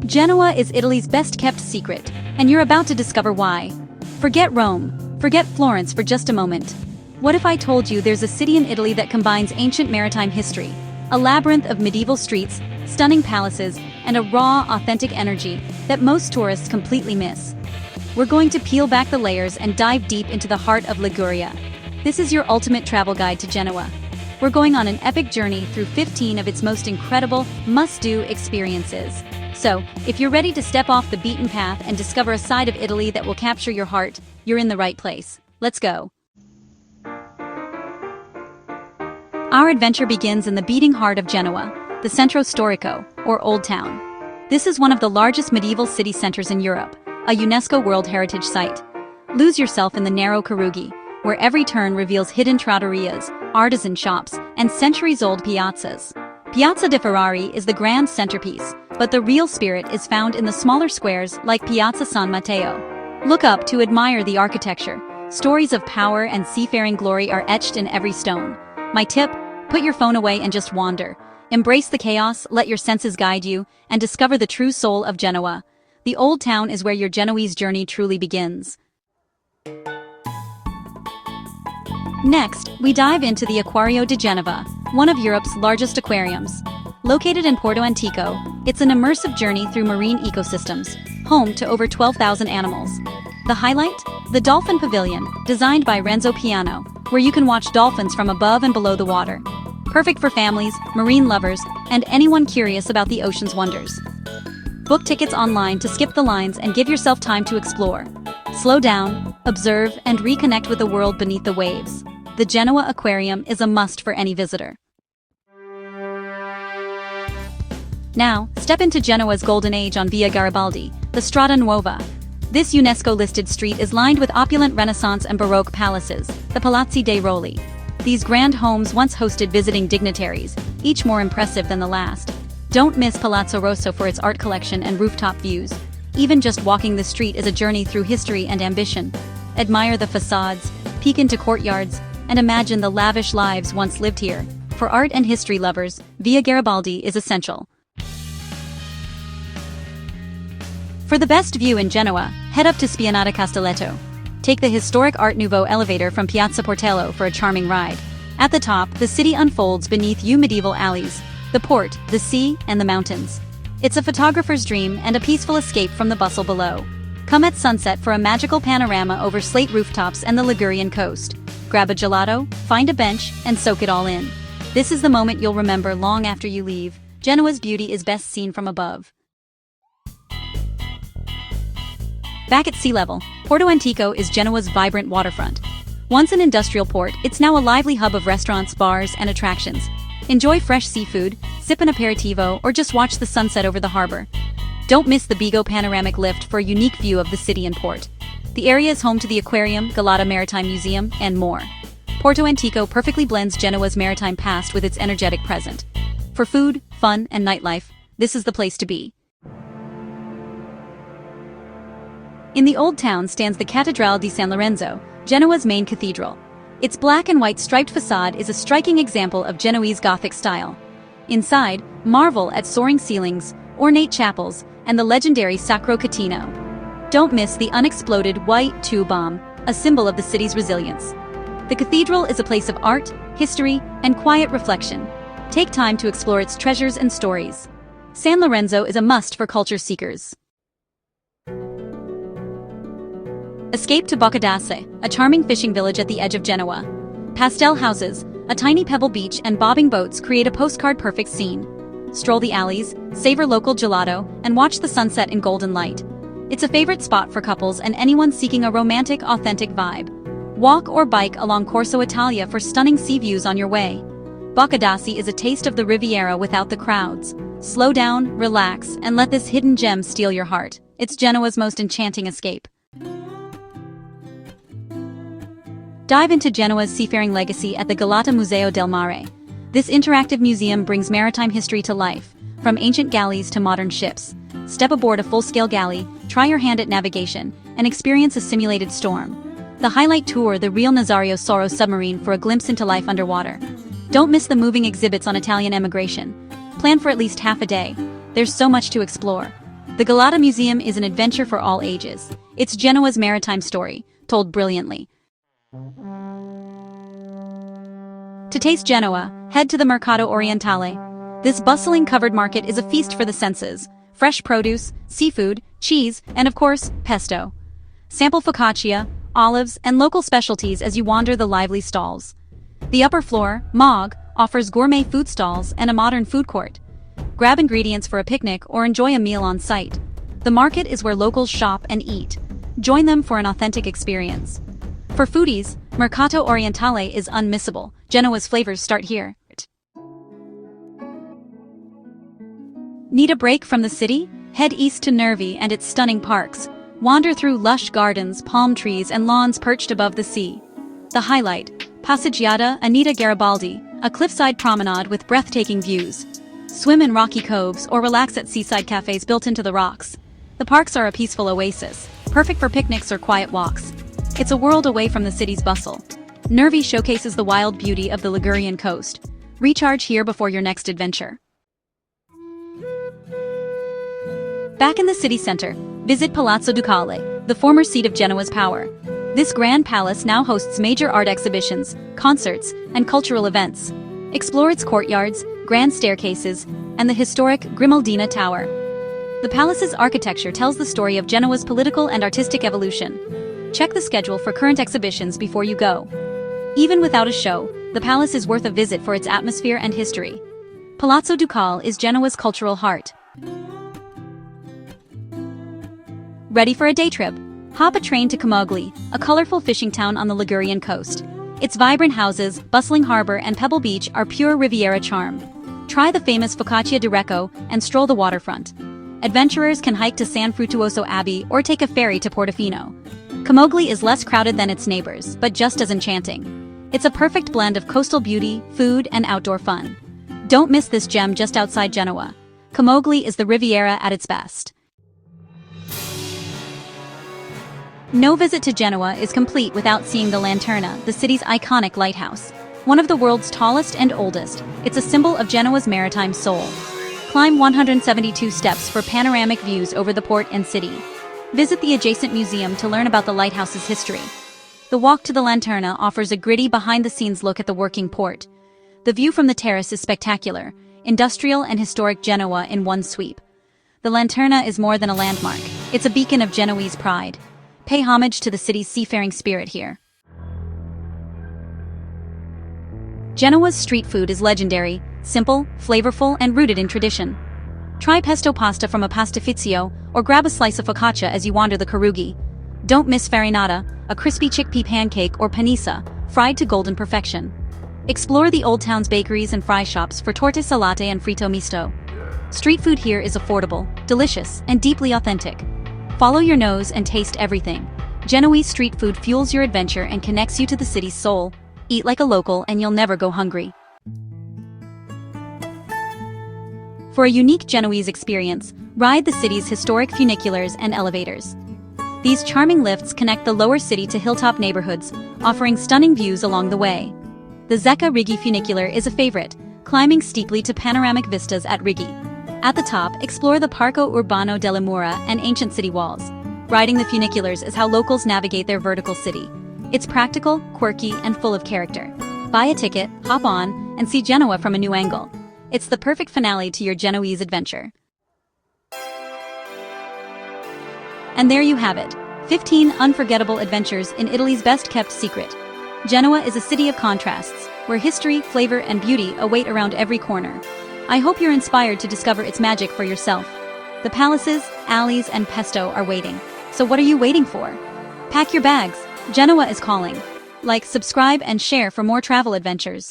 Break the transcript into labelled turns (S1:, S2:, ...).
S1: Genoa is Italy's best-kept secret, and you're about to discover why. Forget Rome, forget Florence for just a moment. What if I told you there's a city in Italy that combines ancient maritime history, a labyrinth of medieval streets, stunning palaces, and a raw, authentic energy that most tourists completely miss? We're going to peel back the layers and dive deep into the heart of Liguria. This is your ultimate travel guide to Genoa. We're going on an epic journey through 15 of its most incredible, must-do experiences. So, if you're ready to step off the beaten path and discover a side of Italy that will capture your heart, you're in the right place. Let's go. Our adventure begins in the beating heart of Genoa, the Centro Storico, or Old Town. This is one of the largest medieval city centers in Europe, a UNESCO World Heritage Site. Lose yourself in the narrow Carugi, where every turn reveals hidden trattorias, artisan shops, and centuries-old piazzas. Piazza de Ferrari is the grand centerpiece, but the real spirit is found in the smaller squares like Piazza San Matteo. Look up to admire the architecture. Stories of power and seafaring glory are etched in every stone. My tip: put your phone away and just wander. Embrace the chaos, let your senses guide you, and discover the true soul of Genoa. The Old Town is where your Genoese journey truly begins. Next, we dive into the Acquario di Genova, one of Europe's largest aquariums. Located in Porto Antico, it's an immersive journey through marine ecosystems, home to over 12,000 animals. The highlight? The Dolphin Pavilion, designed by Renzo Piano, where you can watch dolphins from above and below the water. Perfect for families, marine lovers, and anyone curious about the ocean's wonders. Book tickets online to skip the lines and give yourself time to explore. Slow down, observe, and reconnect with the world beneath the waves. The Genoa Aquarium is a must for any visitor. Now, step into Genoa's golden age on Via Garibaldi, the Strada Nuova. This UNESCO-listed street is lined with opulent Renaissance and Baroque palaces, the Palazzi dei Rolli. These grand homes once hosted visiting dignitaries, each more impressive than the last. Don't miss Palazzo Rosso for its art collection and rooftop views. Even just walking the street is a journey through history and ambition. Admire the facades, peek into courtyards, and imagine the lavish lives once lived here. For art and history lovers, Via Garibaldi is essential. For the best view in Genoa, head up to Spianata Castelletto. Take the historic Art Nouveau elevator from Piazza Portello for a charming ride. At the top, the city unfolds beneath you medieval alleys, the port, the sea, and the mountains. It's a photographer's dream and a peaceful escape from the bustle below. Come at sunset for a magical panorama over slate rooftops and the Ligurian coast. Grab a gelato, find a bench, and soak it all in. This is the moment you'll remember long after you leave. Genoa's beauty is best seen from above. Back at sea level, Porto Antico is Genoa's vibrant waterfront. Once an industrial port, it's now a lively hub of restaurants, bars, and attractions. Enjoy fresh seafood, sip an aperitivo, or just watch the sunset over the harbor. Don't miss the Bigo panoramic lift for a unique view of the city and port. The area is home to the aquarium, Galata Maritime Museum, and more. Porto Antico perfectly blends Genoa's maritime past with its energetic present. For food, fun, and nightlife, this is the place to be. In the Old Town stands the Cattedrale di San Lorenzo, Genoa's main cathedral. Its black and white striped facade is a striking example of Genoese Gothic style. Inside, marvel at soaring ceilings, ornate chapels, and the legendary Sacro Catino. Don't miss the unexploded white tube bomb, a symbol of the city's resilience. The cathedral is a place of art, history, and quiet reflection. Take time to explore its treasures and stories. San Lorenzo is a must for culture seekers. Escape to Boccadace, a charming fishing village at the edge of Genoa. Pastel houses, a tiny pebble beach, and bobbing boats create a postcard-perfect scene. Stroll the alleys, savor local gelato, and watch the sunset in golden light. It's a favorite spot for couples and anyone seeking a romantic, authentic vibe. Walk or bike along Corso Italia for stunning sea views on your way. Boccadace is a taste of the Riviera without the crowds. Slow down, relax, and let this hidden gem steal your heart. It's Genoa's most enchanting escape. Dive into Genoa's seafaring legacy at the Galata Museo del Mare. This interactive museum brings maritime history to life, from ancient galleys to modern ships. Step aboard a full-scale galley, try your hand at navigation, and experience a simulated storm. The highlight tour the real Nazario Soro submarine for a glimpse into life underwater. Don't miss the moving exhibits on Italian emigration. Plan for at least half a day. There's so much to explore. The Galata Museum is an adventure for all ages. It's Genoa's maritime story, told brilliantly. To taste Genoa, head to the Mercato Orientale. This bustling covered market is a feast for the senses. Fresh produce, seafood, cheese, and of course, pesto. Sample focaccia, olives, and local specialties as you wander the lively stalls. The upper floor, MOG, offers gourmet food stalls and a modern food court. Grab ingredients for a picnic or enjoy a meal on site. The market is where locals shop and eat. Join them for an authentic experience. For foodies, Mercato Orientale is unmissable. Genoa's flavors start here. Need a break from the city? Head east to Nervi and its stunning parks. Wander through lush gardens, palm trees, and lawns perched above the sea. The highlight, Passeggiata Anita Garibaldi, a cliffside promenade with breathtaking views. Swim in rocky coves or relax at seaside cafes built into the rocks. The parks are a peaceful oasis, perfect for picnics or quiet walks. It's a world away from the city's bustle. Nervi showcases the wild beauty of the Ligurian coast. Recharge here before your next adventure. Back in the city center, visit Palazzo Ducale, the former seat of Genoa's power. This grand palace now hosts major art exhibitions, concerts, and cultural events. Explore its courtyards, grand staircases, and the historic Grimaldina Tower. The palace's architecture tells the story of Genoa's political and artistic evolution. Check the schedule for current exhibitions before you go. Even without a show, the palace is worth a visit for its atmosphere and history. Palazzo Ducale is Genoa's cultural heart. Ready for a day trip? Hop a train to Camogli, a colorful fishing town on the Ligurian coast. Its vibrant houses, bustling harbor, and pebble beach are pure Riviera charm. Try the famous Focaccia di Recco and stroll the waterfront. Adventurers can hike to San Fruttuoso Abbey or take a ferry to Portofino. Camogli is less crowded than its neighbors, but just as enchanting. It's a perfect blend of coastal beauty, food, and outdoor fun. Don't miss this gem just outside Genoa. Camogli is the Riviera at its best. No visit to Genoa is complete without seeing the Lanterna, the city's iconic lighthouse. One of the world's tallest and oldest, it's a symbol of Genoa's maritime soul. Climb 172 steps for panoramic views over the port and city. Visit the adjacent museum to learn about the lighthouse's history. The walk to the Lanterna offers a gritty behind-the-scenes look at the working port. The view from the terrace is spectacular, industrial and historic Genoa in one sweep. The Lanterna is more than a landmark, it's a beacon of Genoese pride. Pay homage to the city's seafaring spirit here. Genoa's street food is legendary, simple, flavorful, and rooted in tradition. Try pesto pasta from a pastifizio, or grab a slice of focaccia as you wander the Carughi. Don't miss farinata, a crispy chickpea pancake, or panissa, fried to golden perfection. Explore the Old Town's bakeries and fry shops for torte salate and fritto misto. Street food here is affordable, delicious, and deeply authentic. Follow your nose and taste everything. Genoese street food fuels your adventure and connects you to the city's soul. Eat like a local and you'll never go hungry. For a unique Genoese experience, ride the city's historic funiculars and elevators. These charming lifts connect the lower city to hilltop neighborhoods, offering stunning views along the way. The Zecca Righi funicular is a favorite, climbing steeply to panoramic vistas at Righi. At the top, explore the Parco Urbano della Mura and ancient city walls. Riding the funiculars is how locals navigate their vertical city. It's practical, quirky, and full of character. Buy a ticket, hop on, and see Genoa from a new angle. It's the perfect finale to your Genoese adventure. And there you have it, 15 unforgettable adventures in Italy's best-kept secret. Genoa is a city of contrasts, where history, flavor, and beauty await around every corner. I hope you're inspired to discover its magic for yourself. The palaces, alleys, and pesto are waiting. So what are you waiting for? Pack your bags. Genoa is calling. Like, subscribe, and share for more travel adventures.